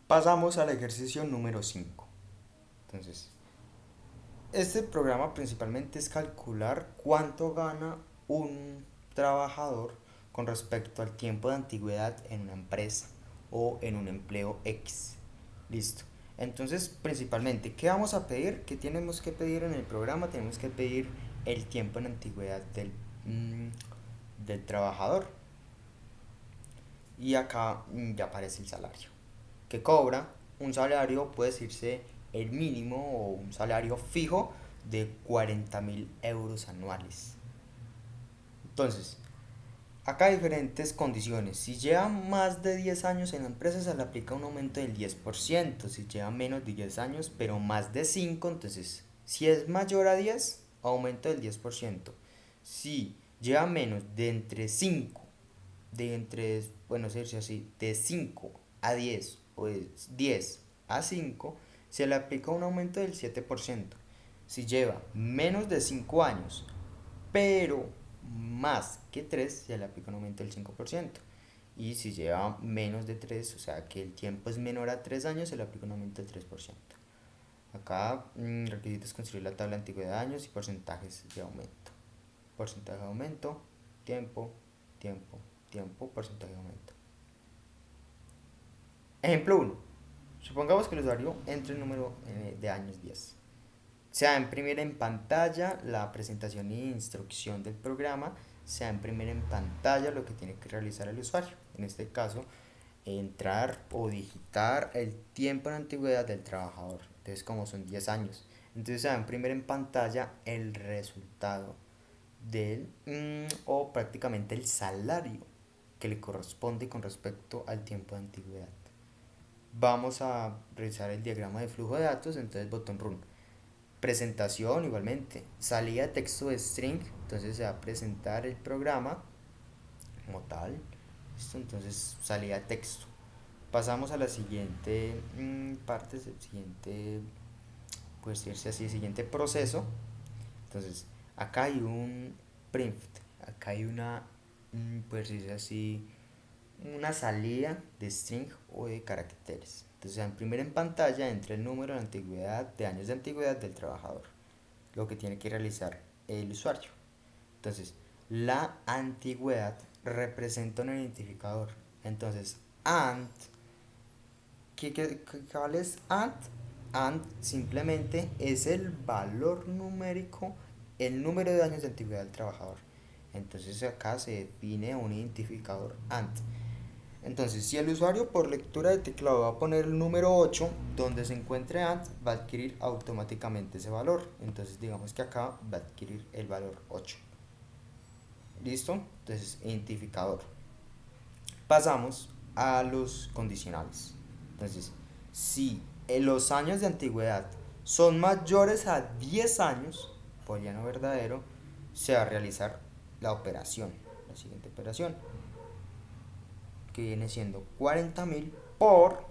Pasamos al ejercicio número 5. Entonces, este programa principalmente es calcular cuánto gana un trabajador con respecto al tiempo de antigüedad en una empresa o en un empleo X. Listo. Entonces, principalmente, ¿qué vamos a pedir? ¿Qué tenemos que pedir en el programa? Tenemos que pedir el tiempo en antigüedad del trabajador. Y acá ya aparece el salario que cobra. Un salario puede decirse el mínimo o un salario fijo de 40.000 euros anuales. Entonces, acá hay diferentes condiciones. Si lleva más de 10 años en la empresa, se le aplica un aumento del 10%. Si lleva menos de 10 años, pero más de 5, entonces, si es mayor a 10, aumento del 10%. Si lleva menos de entre 5, bueno, decirse así, de 5 a 10 o de 10 a 5, se le aplica un aumento del 7%. Si lleva menos de 5 años, pero más que 3, se le aplica un aumento del 5%. Y si lleva menos de 3, o sea que el tiempo es menor a 3 años, se le aplica un aumento del 3%. Acá requisitos construir la tabla de antigüedad de años y porcentajes de aumento. Porcentaje de aumento, tiempo, tiempo, tiempo, porcentaje de aumento. Ejemplo 1. Supongamos que el usuario entre el número de años 10. Se va a imprimir en pantalla la presentación e instrucción del programa. Se va a imprimir en pantalla lo que tiene que realizar el usuario. En este caso, entrar o digitar el tiempo en antigüedad del trabajador. Entonces, como son 10 años. Entonces se va a imprimir en pantalla el resultado o prácticamente el salario que le corresponde con respecto al tiempo de antigüedad. Vamos a realizar el diagrama de flujo de datos. Entonces, botón run. Presentación igualmente. Salida de texto de string. Entonces se va a presentar el programa como tal. ¿Listo? Entonces, salida de texto. Pasamos a la siguiente parte, el siguiente, puede decirse así, siguiente proceso. Entonces, acá hay un print, acá hay puede decirse así, una salida de string o de caracteres. Entonces, en primera en pantalla entra el número de antigüedad, de años de antigüedad del trabajador, lo que tiene que realizar el usuario. Entonces, la antigüedad representa un identificador. Entonces, ¿cuál es ant? Ant simplemente es el valor numérico, el número de años de antigüedad del trabajador. Entonces acá se define un identificador ant. Entonces, si el usuario por lectura de teclado va a poner el número 8 donde se encuentre ant, va a adquirir automáticamente ese valor. Entonces, digamos que acá va a adquirir el valor 8. ¿Listo? Entonces, identificador. Pasamos a los condicionales. Entonces, si los años de antigüedad son mayores a 10 años, booleano verdadero, se va a realizar la operación, la siguiente operación, que viene siendo 40.000 por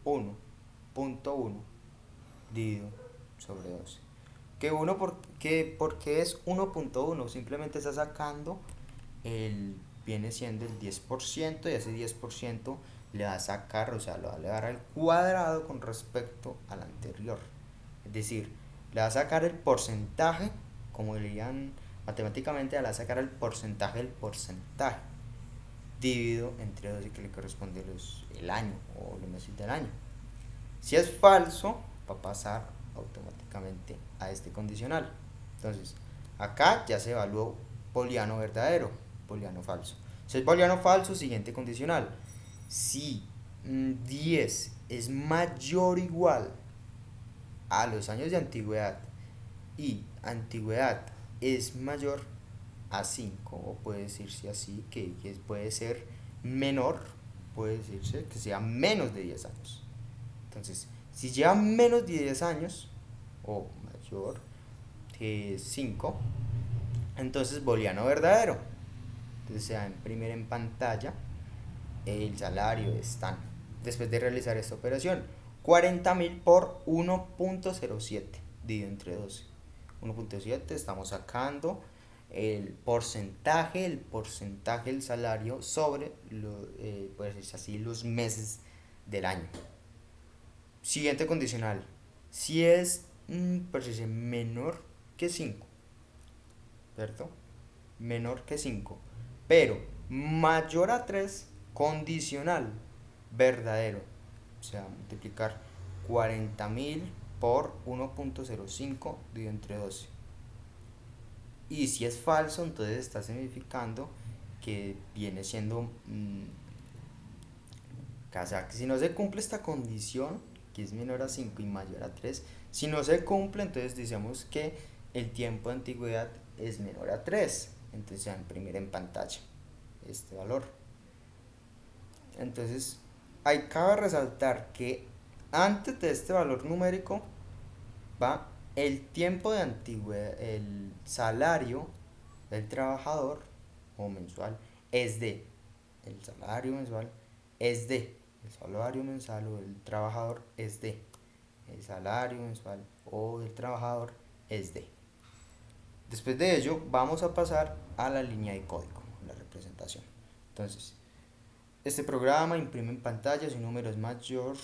1.1 dividido sobre 12. ¿Por qué es 1.1? Simplemente está sacando viene siendo el 10% y ese 10% le va a sacar, o sea, lo va a elevar al cuadrado con respecto al anterior. Es decir, le va a sacar el porcentaje, como dirían matemáticamente, le va a sacar el porcentaje del porcentaje, dividido entre 12 que le corresponde el año o los meses del año. Si es falso, va a pasar automáticamente a este condicional. Entonces, acá ya se evaluó booleano verdadero, booleano falso. Si es booleano falso, siguiente condicional. Si 10 es mayor o igual a los años de antigüedad y antigüedad es mayor a 5, o puede decirse así, que puede ser menor, puede decirse que sea menos de 10 años. Entonces, si lleva menos de 10 años o mayor que 5, entonces booleano verdadero. Entonces se va a imprimir en pantalla el salario están. Después de realizar esta operación, 40.000 por 1.07 dividido entre 12. 1.7 estamos sacando el porcentaje del salario sobre, puede decirse así, los meses del año. Siguiente condicional. Si es pues, menor que 5, ¿cierto? Menor que 5, pero mayor a 3, condicional, verdadero. O sea, multiplicar 40.000 por 1.05 dividido entre 12. Y si es falso, entonces está significando que viene siendo o sea, que si no se cumple esta condición, que es menor a 5 y mayor a 3, si no se cumple, entonces decimos que el tiempo de antigüedad es menor a 3. Entonces se va a imprimir en pantalla este valor. Entonces, ahí cabe resaltar que antes de este valor numérico va el tiempo de antigüedad, el salario del trabajador o mensual es de, el salario mensual es de, el salario mensual o del trabajador es de, el salario mensual o del trabajador es de. Después de ello vamos a pasar a la línea de código, la representación. Entonces, este programa imprime en pantalla si un número es mayor,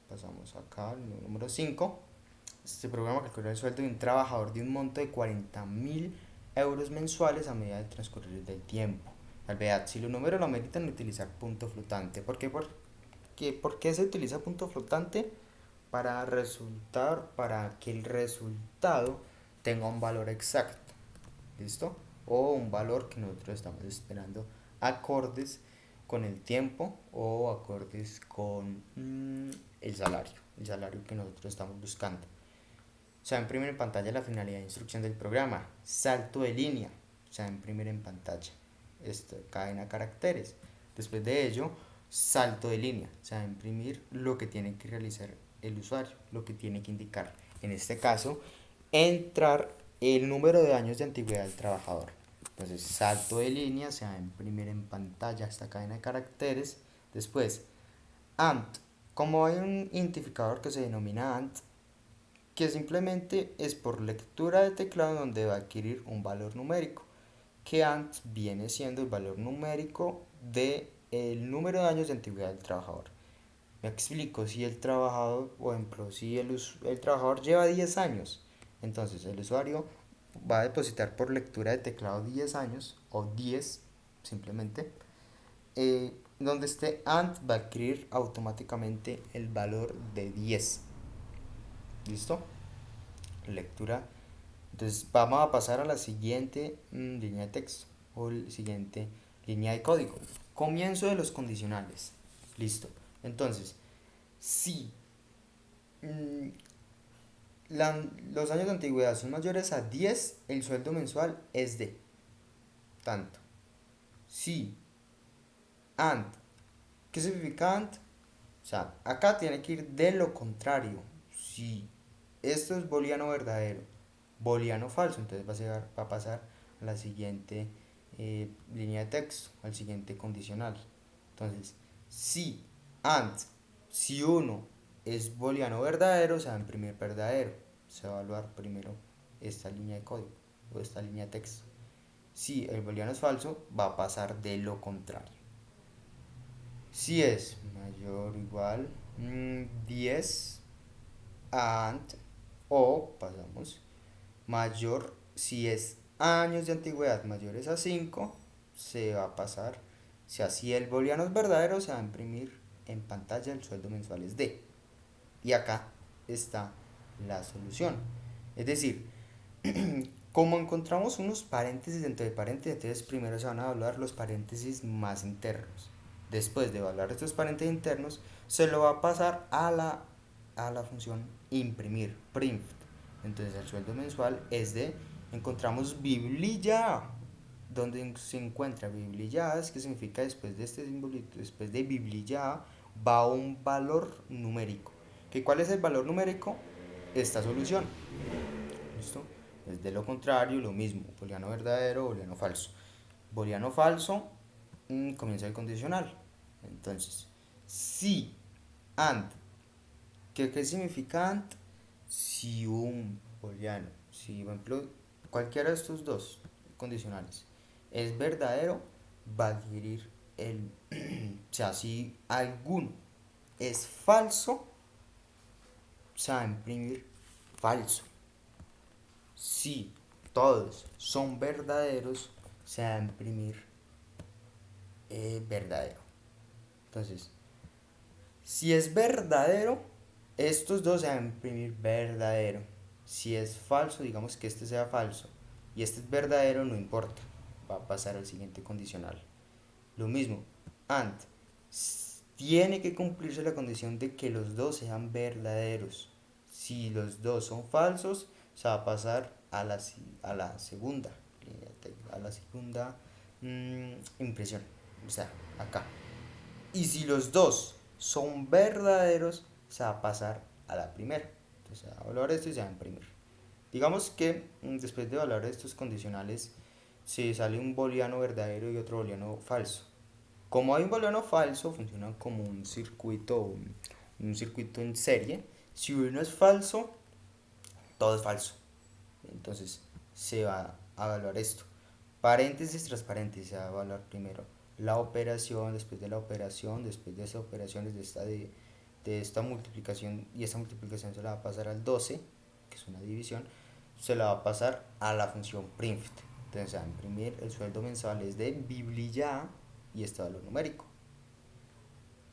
pasamos acá al número 5. Este programa calcula el sueldo de un trabajador de un monto de 40.000 euros mensuales a medida de transcurrir del tiempo. Salvedad, si los números lo ameritan, utilizar punto flotante. ¿Por qué se utiliza punto flotante? Para que el resultado tenga un valor exacto. ¿Listo? O un valor que nosotros estamos esperando acordes con el tiempo o acordes con el salario que nosotros estamos buscando. Se va a imprimir en pantalla la finalidad de instrucción del programa. Salto de línea. Se va a imprimir en pantalla. Esto, cadena de caracteres. Después de ello, salto de línea. Se va a imprimir lo que tiene que realizar el usuario, lo que tiene que indicar. En este caso, entrar el número de años de antigüedad del trabajador. Entonces, salto de línea, se va a imprimir en pantalla esta cadena de caracteres. Después, ANT. Como hay un identificador que se denomina ANT, que simplemente es por lectura de teclado donde va a adquirir un valor numérico, que ANT viene siendo el valor numérico del número de años de antigüedad del trabajador. Me explico, si el trabajador, por ejemplo, si el trabajador lleva 10 años, entonces el usuario va a depositar por lectura de teclado 10 años o 10 simplemente, donde este ANT va a adquirir automáticamente el valor de 10. ¿Listo? Lectura. Entonces vamos a pasar a la siguiente línea de texto o la siguiente línea de código. Comienzo de los condicionales. Listo. Entonces, si mm, los años de antigüedad son mayores a 10, el sueldo mensual es de tanto. Si AND, ¿qué significa AND? O sea, acá tiene que ir de lo contrario. Si esto es booleano verdadero, booleano falso, entonces va a pasar a la siguiente línea de texto, al siguiente condicional. Entonces, si AND, si uno es booleano verdadero, se va a imprimir verdadero. Se va a evaluar primero esta línea de código o esta línea de texto. Si el booleano es falso, va a pasar de lo contrario. Si es mayor o igual 10 AND o pasamos mayor, si es años de antigüedad mayores a 5, se va a pasar, si así el booleano es verdadero, se va a imprimir en pantalla el sueldo mensual es de. Y acá está la solución. Es decir, como encontramos unos paréntesis dentro de paréntesis, entonces primero se van a evaluar los paréntesis más internos. Después de evaluar estos paréntesis internos, se lo va a pasar a la función imprimir, print. Entonces el sueldo mensual es de, encontramos biblilla, donde se encuentra biblilla, es que significa después de este simbolito, después de biblilla va un valor numérico. ¿Cuál es el valor numérico? Esta solución. ¿Listo? Es de lo contrario, lo mismo, booleano verdadero, booleano falso. Booleano falso, comienza el condicional. Entonces, si AND, ¿qué significa AND? Si un booleano, si por ejemplo cualquiera de estos dos condicionales es verdadero, va a adquirir o sea, si alguno es falso, se va a imprimir falso. Si todos son verdaderos, se va a imprimir verdadero. Entonces, si es verdadero, estos dos se van a imprimir verdadero. Si es falso, digamos que este sea falso y este es verdadero, no importa, va a pasar al siguiente condicional. Lo mismo, and tiene que cumplirse la condición de que los dos sean verdaderos. Si los dos son falsos, se va a pasar a la segunda a la segunda impresión, o sea, acá. Y si los dos son verdaderos, se va a pasar a la primera. Entonces se va a evaluar esto y se va a imprimir. Digamos que después de evaluar estos condicionales, se sale un booleano verdadero y otro booleano falso. Como hay un booleano falso, funciona como un circuito en serie. Si uno es falso, todo es falso. Entonces se va a evaluar esto. Paréntesis tras paréntesis, se va a evaluar primero la operación, después de la operación, después de esa operación, de esta multiplicación, y esta multiplicación se la va a pasar al 12, que es una división, se la va a pasar a la función print. Entonces se va a imprimir el sueldo mensual es de biblilla y este valor numérico.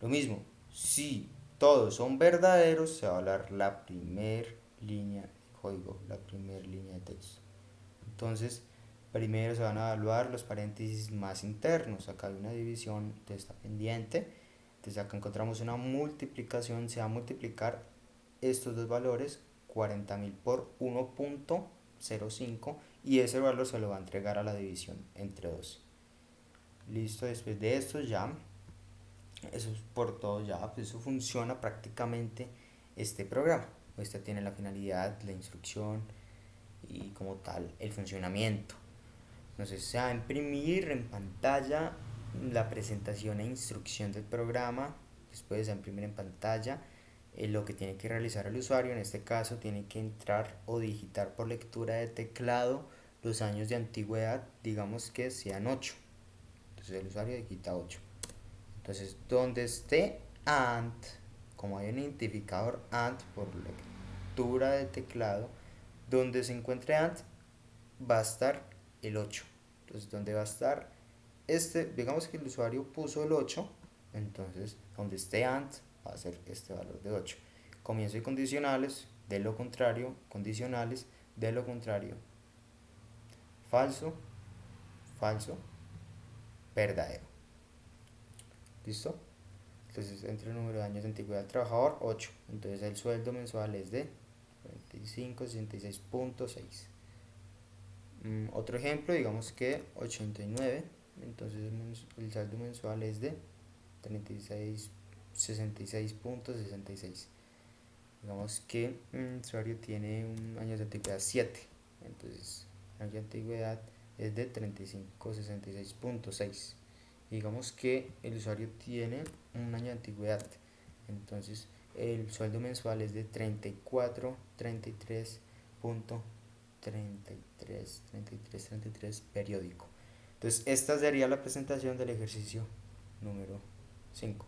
Lo mismo, si todos son verdaderos, se va a hablar la primera línea de código, la primera línea de texto. Entonces, primero se van a evaluar los paréntesis más internos. Acá hay una división, está pendiente. Entonces acá encontramos una multiplicación. Se va a multiplicar estos dos valores, 40.000 por 1.05, y ese valor se lo va a entregar a la división entre 2. Listo, después de esto ya, eso es por todo ya, pues eso funciona prácticamente este programa. Este tiene la finalidad, la instrucción y como tal el funcionamiento. Entonces se va a imprimir en pantalla la presentación e instrucción del programa. Después se va a imprimir en pantalla lo que tiene que realizar el usuario. En este caso tiene que entrar o digitar por lectura de teclado los años de antigüedad, digamos que sean 8. Entonces el usuario digita 8. Entonces donde esté AND, como hay un identificador AND por lectura de teclado, donde se encuentre AND va a estar el 8. Entonces, ¿dónde va a estar? Digamos que el usuario puso el 8, entonces donde esté AND va a ser este valor de 8. Comienzo y condicionales, de lo contrario, condicionales, de lo contrario, falso, falso, verdadero. ¿Listo? Entonces, entre el número de años de antigüedad del trabajador, 8. Entonces, el sueldo mensual es de 45.66.6. Otro ejemplo, digamos que 89, entonces el saldo mensual es de 66.66. Digamos que el usuario tiene un año de antigüedad 7, entonces el año de antigüedad es de 3566.6. Digamos que el usuario tiene un año de antigüedad, entonces el sueldo mensual es de 33 periódico. Entonces esta sería la presentación del ejercicio número 5.